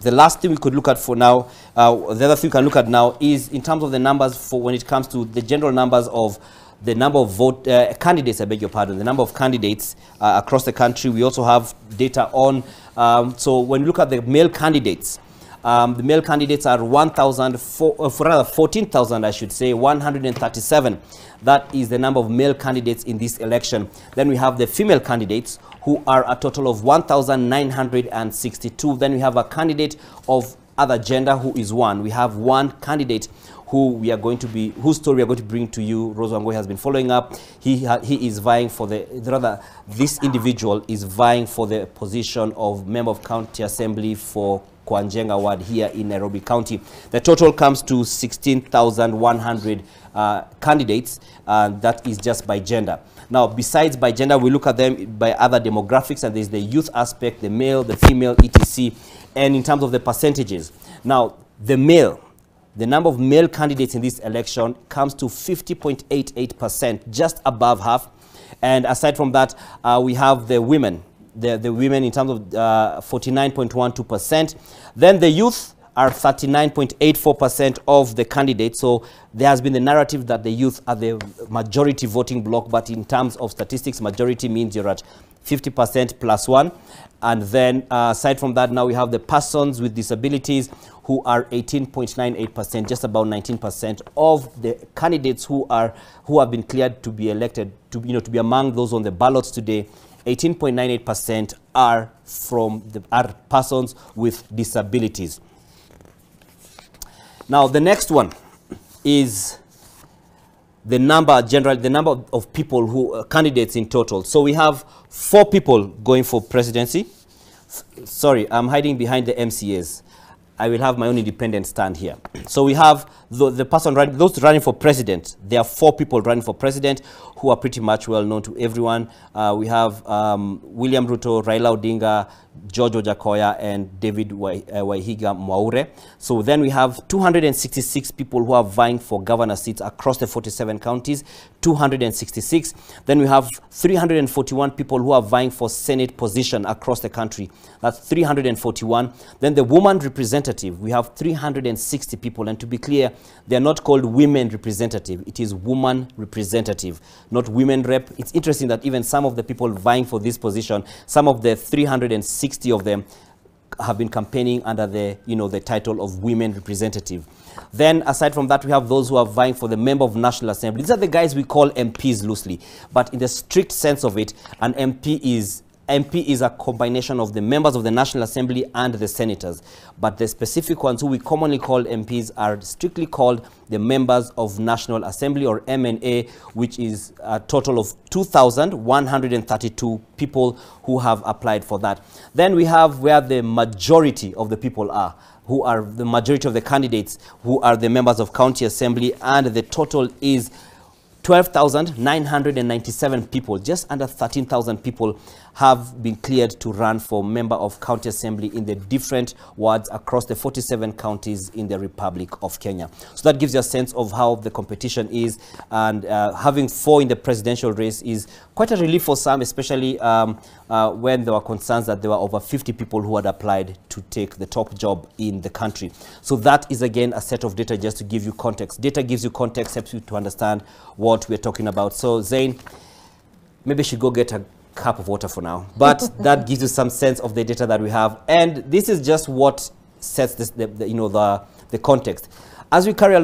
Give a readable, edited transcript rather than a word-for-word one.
The last thing we could look at for now, the other thing we can look at now is in terms of the numbers for when it comes to the general numbers of the number of candidates, I beg your pardon, the number of candidates across the country. We also have data on, so when you look at the male candidates, the male candidates are 14,000, I should say, 137. That is the number of male candidates in this election. Then we have the female candidates, who are a total of 1,962. Then we have a candidate of other gender, who is one. We have one candidate whose story we are going to bring to you. Rose Wangoi has been following up. He is vying for this individual is vying for the position of Member of County Assembly for Kwanjenga Ward here in Nairobi County. The total comes to 16,100 candidates, and that is just by gender. Now, besides by gender, we look at them by other demographics, and there's the youth aspect, the male, the female, etc. And in terms of the percentages, now the number of male candidates in this election comes to 50.88%, just above half. And aside from that, we have the women. The women in terms of 49.12%. Then the youth are 39.84% of the candidates. So there has been the narrative that the youth are the majority voting bloc, but in terms of statistics, majority means you're at 50% plus one. And then aside from that, now we have the persons with disabilities, who are 18.98%, just about 19% of the candidates who have been cleared to be elected, to be among those on the ballots today. 18.98% are persons with disabilities. Now, the next one is the number of people candidates in total. So we have 4 people going for presidency. Sorry, I'm hiding behind the MCAs. I will have my own independent stand here. So we have those running for president. There are 4 people running for president who are pretty much well known to everyone. We have William Ruto, Raila Odinga, George Ojakoya, and David Waihiga Mwaure. So then we have 266 people who are vying for governor seats across the 47 counties, 266. Then we have 341 people who are vying for Senate position across the country. That's 341. Then the woman representative, we have 360 people. And to be clear, they are not called women representative. It is woman representative, not women rep. It's interesting that even some of the people vying for this position, some of the 360 of them have been campaigning under the title of women representative. Then aside from that, we have those who are vying for the Member of National Assembly. These are the guys we call MPs loosely, but in the strict sense of it, an MP is a combination of the members of the National Assembly and the senators. But the specific ones who we commonly call MPs are strictly called the members of National Assembly, or MNA, which is a total of 2,132 people who have applied for that. Then we have where the majority of the people are, who are the majority of the candidates, who are the members of County Assembly, and the total is 12,997 people, just under 13,000 people have been cleared to run for Member of County Assembly in the different wards across the 47 counties in the Republic of Kenya. So that gives you a sense of how the competition is, and having 4 in the presidential race is quite a relief for some, especially when there were concerns that there were over 50 people who had applied to take the top job in the country. So that is again a set of data just to give you context. Data gives you context, helps you to understand what we're talking about. So Zain, maybe you should go get a cup of water for now, but that gives you some sense of the data that we have, and this is just what sets this, the context as we carry along.